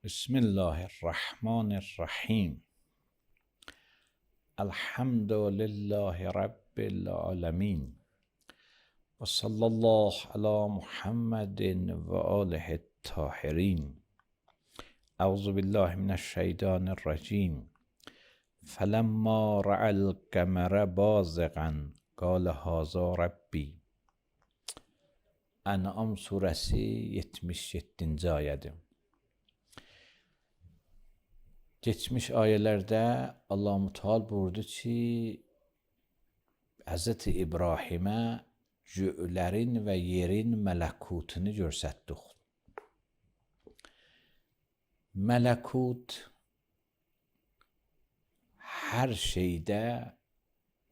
Bismillahirrahmanirrahim. Elhamdülillahi Rabbil alemin. Ve sallallahu ala Muhammedin ve alihi tahirin. Euzu billahi mineşşeytanirracim. Felemma ra'al kamera bazigan qâle haza Rabbi. En'am suresi 77. ayədir. Geçmiş ayələrdə Allah Müteal buyurdu ki, Hz. İbrahimə göylərin və yerin mələkutunu göstərdik. Mələkut hər şeydə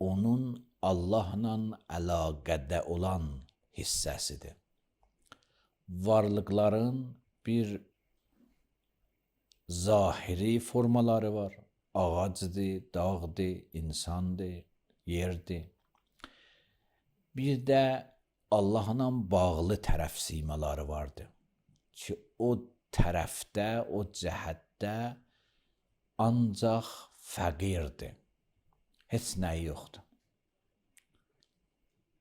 onun Allahla əlaqədə olan hissəsidir. Varlıqların bir zahiri formaları var. Ağacdır, dağdır, insandır, yerdir. Bir də Allahla bağlı tərəf simaları vardır. Ki o tərəfdə, o cəhətdə ancaq fəqirdir. Heç nəyi yoxdur.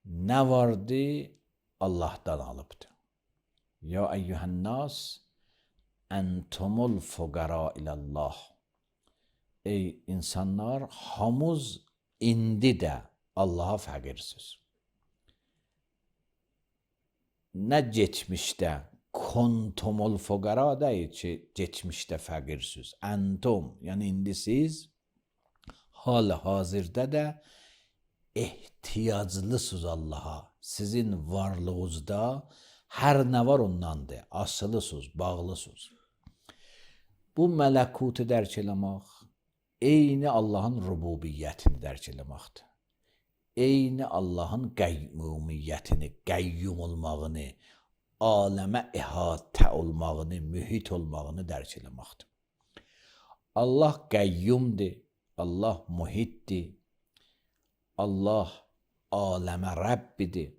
Nə vardı? Allahdan alıbdır. Ya eyyuhənnas entumul fuqara ilallah. Ey insanlar, hamız indi də Allaha fəqirsiz. Nə geçmişdə kuntumul fuqara deyil ki, geçmişdə fəqirsiz. Entum, yəni indi siz hal-hazirdə də ehtiyaclısınız Allaha. Sizin varlığınızda hər nə var ondandır. Asılısınız, bağlısınız. Bu mələkutu dərk eləmək, eyni Allahın rububiyyətini dərk eləməkdir. Eyni Allahın qəyyumiyyətini, qəyyum olmağını, aləmə əhatə olmağını, mühit olmağını dərk eləməkdir. Allah qəyyumdur, Allah mühitdir, Allah aləmə Rəbbidir.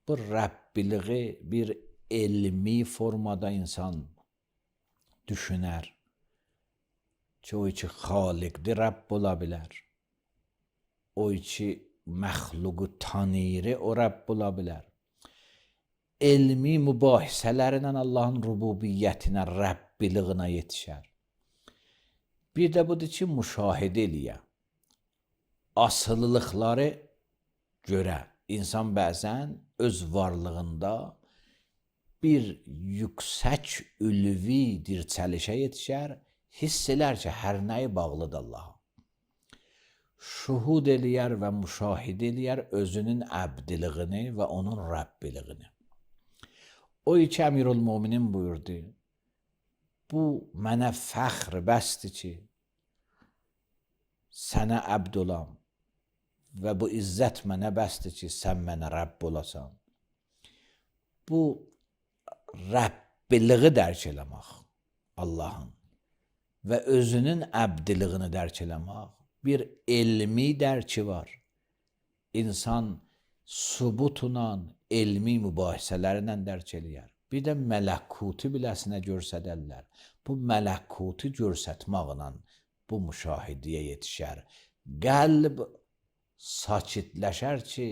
Bu Rəbbiliği bir elmi formada insan düşünər. Ki o ki xaliqdir, Rəbb ola bilər. O ki məxluqu tanıyır, o Rəbb ola bilər. Elmi mübahisələrlə Allahın rububiyyətinə, Rəbbiliyinə yetişər. Bir də budur ki, müşahidə eləyə. Asılılıqları görə insan bəzən öz varlığında bir yüksək ülvi dirçəlişə yetişər, hiss elər ki, hər nəyi bağlıdır Allaha. Şuhud eləyər və müşahidə eləyər özünün əbdiliyini və onun Rəbbiliyini. O iki Əmirül-Müminin buyurdu, bu mənə fəxr bəsdir ki, sənə əbd olam və bu izzət mənə bəsdir ki, sən mənə Rəbb olasan. Bu Rəbbiliği dərk eləmək Allahın və özünün əbdiliyini dərk eləmək bir elmi dərki var. İnsan subutla, elmi mübahisələrlə dərk eləyər. Bir də mələkutu biləsinə görsədərlər. Bu mələkutu görsətməklə bu müşahidəyə yetişər. Qəlb sakitləşər ki,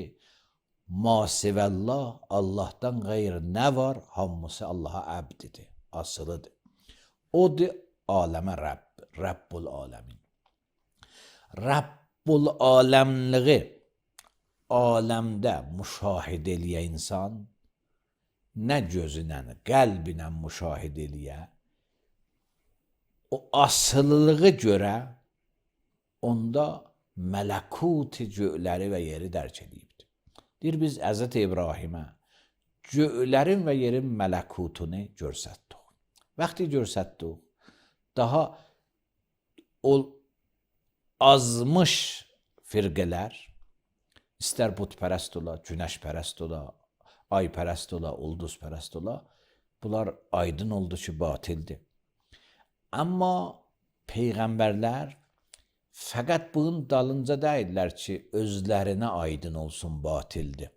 masivəllah, Allahdan qeyr nə var? Hamısı Allaha əbdidir, asılıdır. Odur aləmə Rəbb, Rəbbul aləmin. Rəbbul aləmliği aləmdə müşahidə eləyə insan, nə gözünə, qəlbinə müşahidə eləyə, o asılılığı görə onda mələkuti göyləri və yeri dərk edibdir. Deyir, biz Hz. İbrahimə göylərin və yerin mələkutunu görsətdik. Vaxtı görsətdik, daha o azmış firqələr, istər putpərəst ola, günəşpərəst ola, aypərəst ola, ulduzpərəst ola, bunlar aydın oldu ki, batildir. Amma peyğəmbərlər fəqət bunun dalınca deyirlər ki, özlərinə aydın olsun, batildir.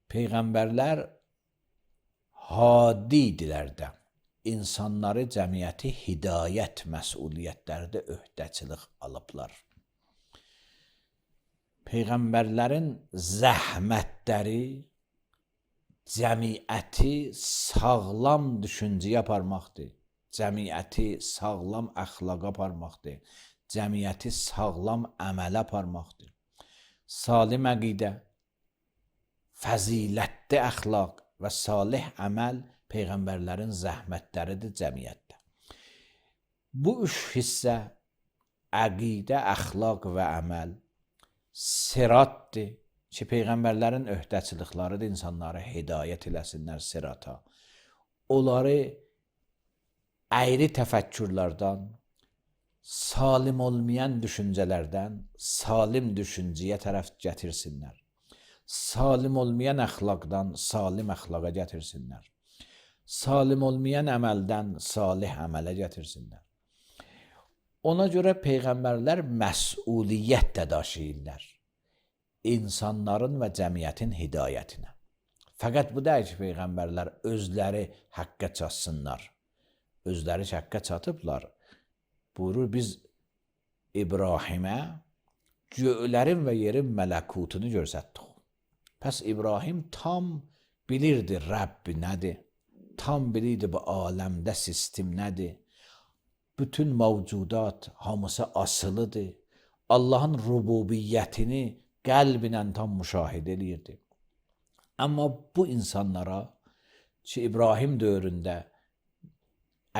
Peyğəmbərlər hadi idilər də, insanları, cəmiyyəti hidayət məsuliyyətlərdə öhdəçilik alıblar. Peyğəmbərlərin zəhmətləri cəmiyyəti sağlam düşüncəyə aparmaqdır. Cəmiyyəti sağlam əxlaqa aparmaqdır. Cəmiyyəti sağlam əmələ aparmaqdır. Salim əqidə, fəzilətli əxlaq və salih əməl Peyğəmbərlərin zəhmətləridir cəmiyyətdə. Bu üç hissə, əqidə, əxlaq və əməl, siratdır ki, Peyğəmbərlərin öhdəçilikləridir, insanları hidayət eləsinlər sirata. Onları əyri təfəkkürlərdən, salim olmayan düşüncələrdən salim düşüncəyə tərəf gətirsinlər. Salim olmayan əxlaqdan salim əxlaqa gətirsinlər. Salim olmayan əməldən salih əmələ gətirsinlər. Ona görə Peyğəmbərlər məsuliyyət də daşıyırlar insanların və cəmiyyətin hidayətinə. Fəqət bu deyil ki, Peyğəmbərlər özləri həqqə çatsınlar. Özləri həqqə çatıblar. Buyurur, biz İbrahimə göylərin və yerin mələkutunu göstərdik. Pəs İbrahim tam bilirdi Rəbbi nədir. Tam bilirdi bu aləmdə sistem nədir. Bütün mövcudat hamısı asılıdır. Allahın rububiyyətini qəlbinə tam müşahidə edirdi. Amma bu insanlara ki, İbrahim dövründə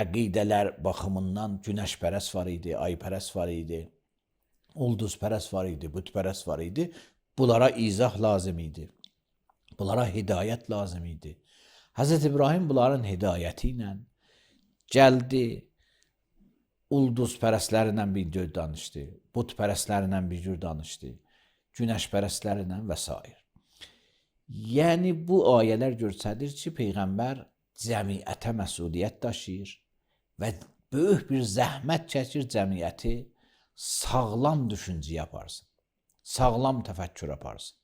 əqidələr baxımından günəşpərəst var idi, aypərəst var idi, ulduzpərəst var idi, bütpərəst var idi. Bunlara izah lazım idi. Bunlara hidayət lazım idi. Hz. İbrahim bunların hidayəti ilə gəldi, ulduzpərəstlərlə bir cür danışdı, bütpərəstlərlə bir cür danışdı, günəşpərəstlərlə və s. Yəni bu ayələr göstərir ki, Peyğəmbər cəmiyyətə məsuliyyət daşıyır və böyük bir zəhmət çəkir cəmiyyəti sağlam düşüncəyə aparsın, sağlam təfəkkür aparsın.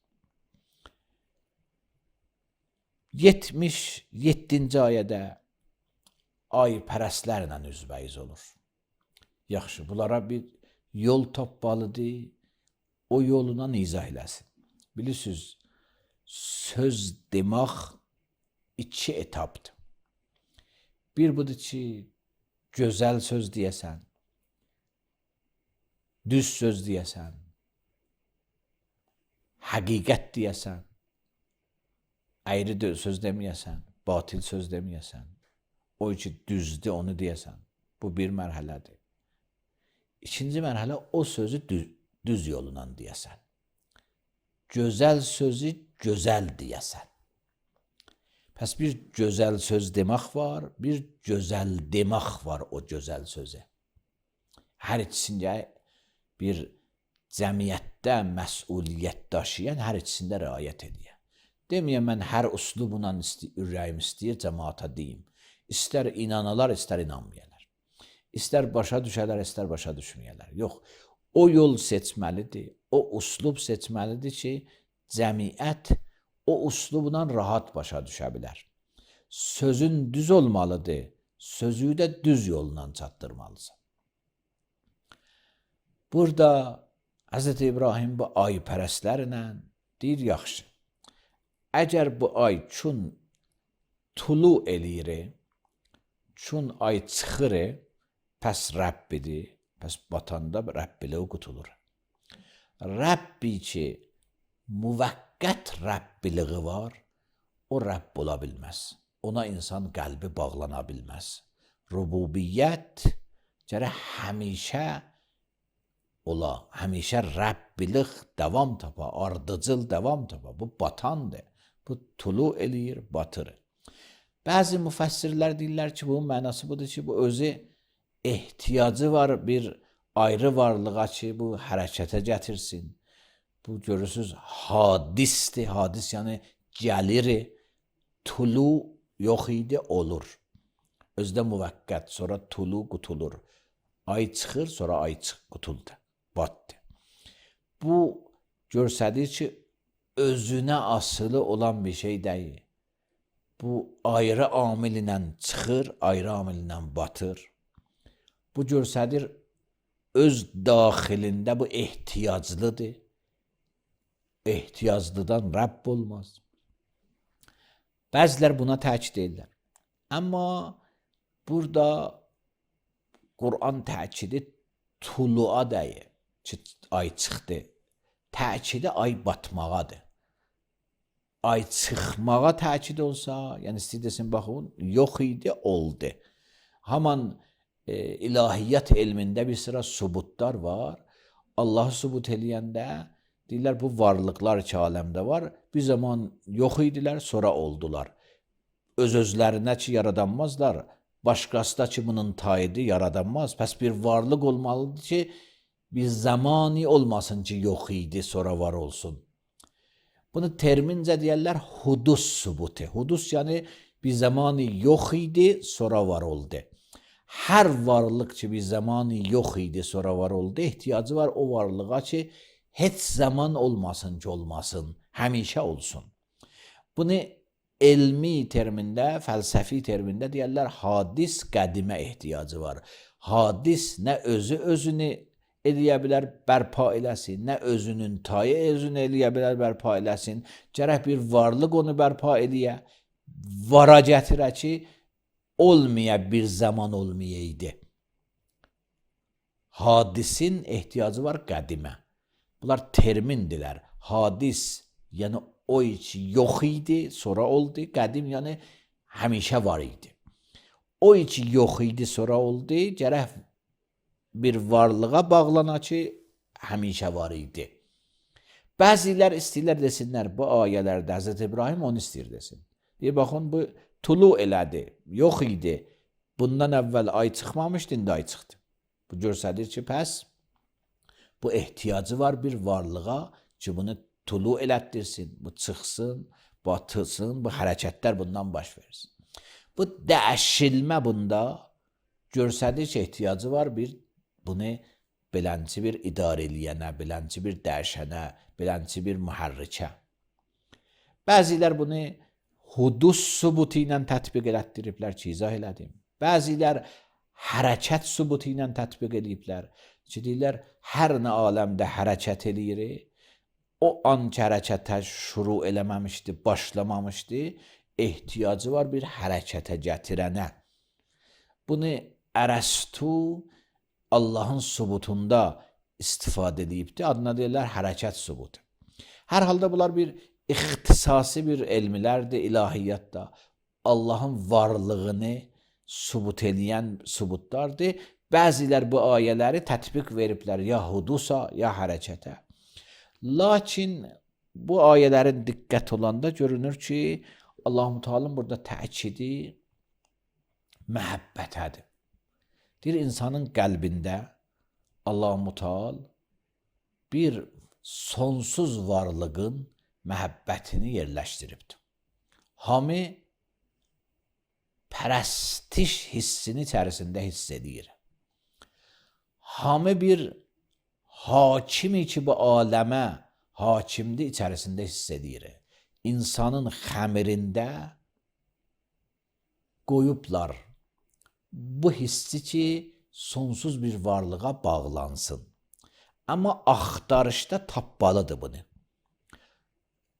77-ci ayədə aypərəstlərlə üzbəyiz olur. Yaxşı, bunlara bir yol tapmalıdır, o yoluna izah eləsin. Bilirsiniz, söz demək iki etapdır. Bir budur ki, gözəl söz deyəsən, düz söz deyəsən, həqiqət deyəsən, əyri söz deməyəsən, batil söz deməyəsən, o ki düzdür onu deyəsən. Bu bir mərhələdir. İkinci mərhələ o sözü düz yolundan deyəsən. Gözəl sözü gözəl deyəsən. Pəs bir gözəl söz demək var, bir gözəl demək var o gözəl sözə. Hər ikisində bir cəmiyyətdə məsuliyyət daşıyan hər ikisində riayət edir. Deməyəm, mən hər üslubla ürəyim istəyir, cəmaata deyim. İstər inanalar, istər inanmayalar. İstər başa düşələr, istər başa düşməyələr. Yox, o yol seçməlidir, o üslub seçməlidir ki, cəmiyyət o üslubla rahat başa düşə bilər. Sözün düz olmalıdır, sözü də düz yolla çatdırmalısan. Burada Hz. İbrahim bu aypərəstlərlə deyir, yaxşı. Əgər bu ay çün tulu eləyir, çün ay çıxır, pəs Rəbbidir, pəs batanda Rəbbiliyi qutulur. Rəbbi ki, müvəqqət Rəbbiliyi var, o Rəbb ola bilməz. Ona insan qəlbi bağlana bilməz. Rububiyyət gərək həmişə ola, həmişə Rəbbilik davam tapa, ardıcıl davam tapa. Bu batandır. Bu tulu eləyir, batır. Bəzi müfəssirlər deyirlər ki, bunun mənası budur ki, bu özü ehtiyacı var bir ayrı varlığa ki, bu hərəkətə gətirsin. Bu görürsünüz hadisdir, hadis yəni gəlir, tulu yox idi, olur. Özdə müvəqqət, sonra tulu qutulur. Ay çıxır, sonra ay qutuldu, batdı. Bu göstərir ki, özünə asılı olan bir şey deyil. bu ayrı amil ilə çıxır, ayrı amil ilə batır. Bu göstərir öz daxilində bu ehtiyaclıdır. Ehtiyaclıdan Rəbb olmaz. Bəzilər buna təkid edirlər. Amma burada Qur'an təkidi tuluğa dəyir ki, ay çıxdı. Təkidi ay batmağadır. Ay çıxmağa təkid olsa, yəni istəyirsən baxın, yox idi, oldu. Haman ilahiyyat elmində bir sıra subutlar var. Allahı subut eləyəndə deyirlər bu varlıqlar ki aləmdə var, bir zaman yox idilər, sonra oldular. Öz-özlərinə ki yaradanmazlar, başqası da ki bunun tayidi yaradanmaz. Pəs bir varlıq olmalıdır ki, bir zamanı olmasın ki yox idi, sonra var olsun. Bunu termincə deyərlər hudus subutu. Hudus yəni bir zamanı yox idi, sonra var oldu. Hər varlıq ki bir zamanı yox idi, sonra var oldu, ehtiyacı var o varlığa ki heç zaman olmasın ki olmasın, həmişə olsun. Bunu elmi termində, fəlsəfi termində deyərlər hadis qədimə ehtiyacı var. Hadis nə özü özünü eləyə bilər, bərpa eləsin, nə özünün tayı özünü eləyə bilər, bərpa eləsin. Gərək bir varlıq onu bərpa eləyə, vara gətirə ki, olmaya bir zaman olmayaydı. Hadisin ehtiyacı var qədimə. Bunlar termindirlər. Hadis, yəni o içi yox idi, sonra oldu. Qədim, yəni həmişə var idi. O içi yox idi, sonra oldu. Gərək bir varlığa bağlana ki, həmişə var idi. Bəzilər istəyirlər desinlər, bu ayələrdə Hz. İbrahim onu istəyir desin. Deyir, baxın, bu tulu elədi, yox idi. Bundan əvvəl ay çıxmamışdı, indi ay çıxdı. Bu göstərir ki, pəs bu ehtiyacı var bir varlığa ki, bunu tulu elətdirsin, bu çıxsın, batılsın, bu hərəkətlər bundan baş versin. Bu dəyişilmə bunda göstərir ki, ehtiyacı var bir bunu belənçi bir idarə eləyənə, belənçi bir dəyişənə, belənçi bir mühərrikə. Bəzilər bunu hudus subutu ilə tətbiq elətdiriblər ki, izah elədim. Bəzilər hərəkət subutu ilə tətbiq eləyiblər ki, deyirlər, hər nə aləmdə hərəkət eləyir, o an ki hərəkətə şuru eləməmişdi, başlamamışdı, ehtiyacı var bir hərəkətə gətirənə. Bunu Ərəstu Allahın subutunda istifadə edibdir. Adına deyirlər hərəkət subutu. Hər halda bunlar bir ixtisasi bir elmlərdir, ilahiyyatda. Allahın varlığını subut eləyən subutlardır. Bəzilər bu ayələri tətbiq veriblər ya hudusa, ya hərəkətə. Lakin bu ayələrin diqqət olanda görünür ki, Allah-u Teala'nın burada təkidi məhəbbətədir. Deyir, insanın qəlbində Allah-u Teala bir sonsuz varlığın məhəbbətini yerləşdiribdir. Hamı pərəstiş hissini içərisində hiss edir. Hamı bir hakimi ki bu aləmə hakimdir içərisində hiss edir. İnsanın xəmirində qoyublar bu hissi ki sonsuz bir varlığa bağlansın. Amma axtarışda tapmalıdır bunu.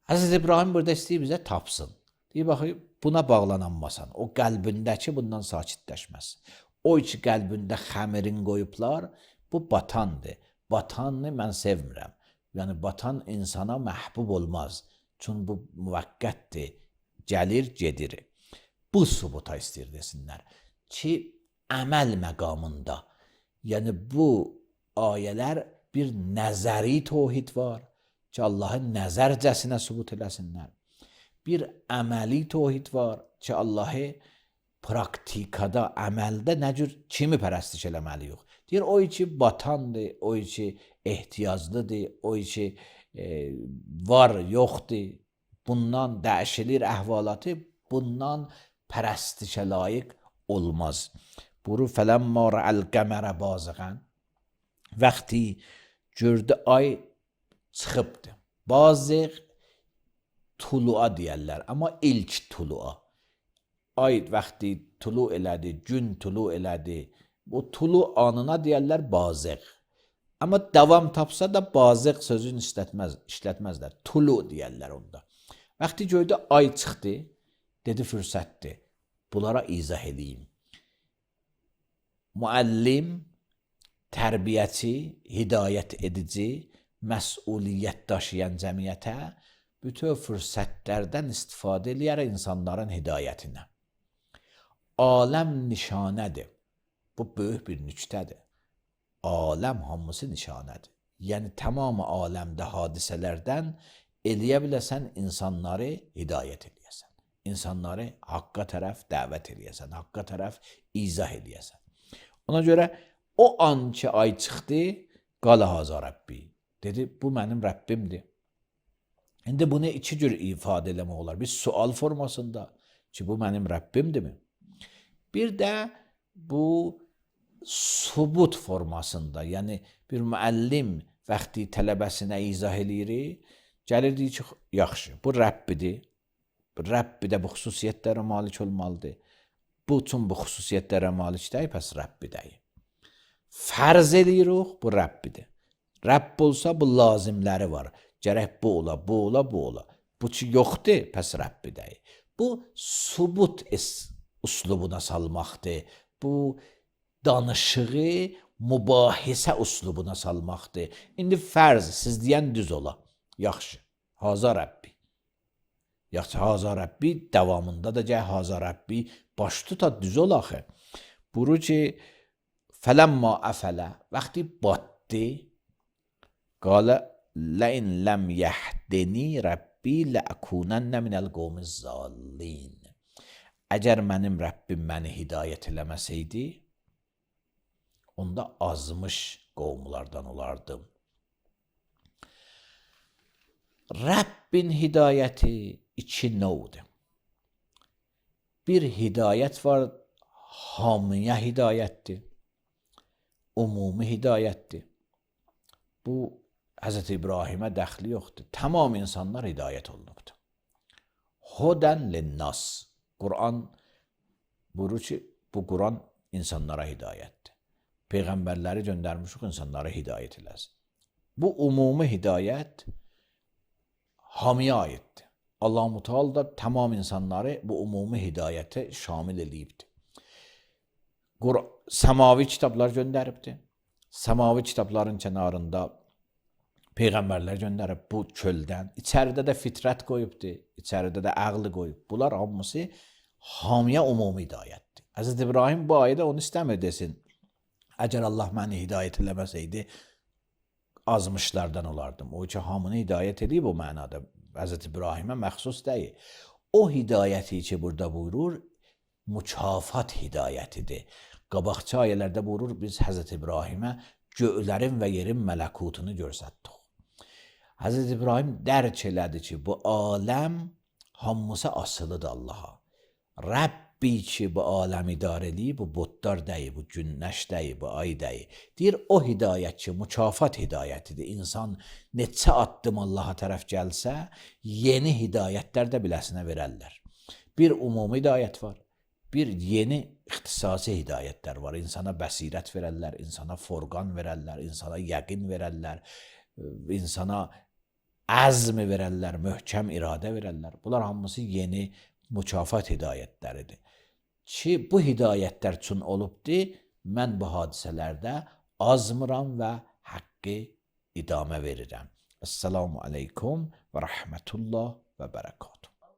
Hz. İbrahim burada istəyir bizə tapsın. Deyir, baxı, buna bağlananmasan, o qəlbindəki bundan sakitləşməz. O ki qəlbində xəmirin qoyublar, bu batandır. Batanı mən sevmirəm. Yəni, batan insana məhbub olmaz. Çünki bu müvəqqətdir, gəlir, gedir. Bu subuta istəyir desinlər ki, əməl məqamında, yəni bu ayələr bir nəzəri tövhid var ki, Allahın nəzərcəsinə subut eləsinlər. Bir əməli tövhid var ki, Allahı praktikada, əməldə nə cür kimi pərəstiş eləməli yox. Deyir, o ki batandır, o ki ehtiyaclıdır, o ki var, yoxdur, bundan dəyişilir əhvalatı, bundan pərəstişə layiq olmaz. Buru fələmmə rəəl qəmərə bazıqən, vəxti gördü ay çıxıbdır. Bazıq tuluğa deyərlər, amma ilk tuluğa. ay vaxtı tulu elədi, gün tulu elədi. Bu tulu anına deyərlər baziq. Amma davam tapsa da baziq sözünü işlətməzlər. Tulu deyərlər onda. Vaxtı gördü ay çıxdı, dedi fürsətdir. Bunlara izah edeyim. Müəllim, tərbiyəçi, hidayət edici, məsuliyyət daşıyan cəmiyyətə bütün fürsətlərdən istifadə eləyər insanların hidayətinə. Aləm nişanədir. Bu böyük bir nüktədir. Aləm hamısı nişanədir. Yəni tamamı aləmdə hadisələrdən eləyə biləsən insanları hidayət eləyəsən. İnsanları haqqa tərəf dəvət eləyəsən, haqqa tərəf izah eləyəsən. Ona görə o an ki ay çıxdı, qala haza Rəbbi. Dedi, bu mənim Rəbbimdir. İndi bunu iki cür ifadə eləmək olar. Bir sual formasında ki, bu mənim Rəbbimdirmi? Bir də bu subut formasında, yəni bir müəllim vaxtı tələbəsinə izah eləyir, gəlir deyir ki, yaxşı, bu Rəbbidir. Rəbbi də bu xüsusiyyətlərə malik olmalıdır. Bu üçün bu xüsusiyyətlərə malik deyil, pəs Rəbbi deyil. Fərz eləyirik, bu Rəbbidir. Rəbb olsa bu lazimləri var. Gərək bu ola, bu ola, bu ola. Bu ki yoxdur, pəs Rəbbi deyil. Bu subut üslubuna salmaqdır. Bu danışığı mübahisə üslubuna salmaqdır. İndi fərz, siz deyən düz ola. Yaxşı, haza Rəbbi. Yaxşı, haza Rəbbi davamında da gəl haza Rəbbi baş tuta düz ol axı. Buru ki, fələmma əfələ, vaxtı batdı, qalə, ləin ləm yəhdini Rəbbi ləəkunənnə minəl qovmiz zallin. Əgər mənim Rəbbim məni hidayət eləməsəydi, onda azmış qovmlardan olardım. Rəbbin hidayəti iki növdür. Bir hidayət var, hamıya hidayətdir, umumi hidayətdir. Bu, Hz. İbrahimə dəxli yoxdur. Tamam insanlar hidayət olunubdur. Hudən linnas. Quran buyurur ki, bu Quran insanlara hidayətdir. Peyğəmbərləri göndərmişik insanlara hidayət eləsin. Bu umumi hidayət hamıya aiddir. Allah-u Teala da tamam insanları bu umumi hidayətə şamil eləyibdir. Səmavi kitablar göndəribdir. Səmavi kitabların kənarında Peyğəmbərlər göndərib bu çöldən. İçəridə də fitrət qoyubdur, içəridə də əqli qoyub. Bunlar hamısı hamıya umumi hidayətdir. Hz. İbrahim bu ayədə onu istəmir desin. Əgər Allah məni hidayət eləməsəydi, azmışlardan olardım. O ki, hamını hidayət edib o mənada. Hz. İbrahimə məxsus deyil. O hidayəti ki, burada buyurur, mükafat hidayətidir. Qabaqçı ayələrdə buyurur, biz Hz. İbrahimə göylərin və yerin mələkutunu görsətdik. Hz. İbrahim dərk elədi ki, bu aləm hamısı asılıdır Allaha. Rəbbi ki, bu aləmi idarə eləyib, bu butlar deyil, bu günəş deyil, bu ay deyil. Deyir, o hidayət ki, mükafat hidayətidir. İnsan neçə addım Allaha tərəf gəlsə, yeni hidayətlər də biləsinə verərlər. Bir umumi hidayət var, bir yeni ixtisasi hidayətlər var. İnsana bəsirət verərlər, insana forqan verərlər, insana yəqin verərlər, insana əzm verərlər, möhkəm iradə verərlər. Bunlar hamısı yeni mükafat hidayətləridir. Ki, bu hidayətlər üçün olubdur, mən bu hadisələrdə azmıram və haqqı idamə verirəm. Esselamu aleykum və rəhmətullah və bərəkatuhu.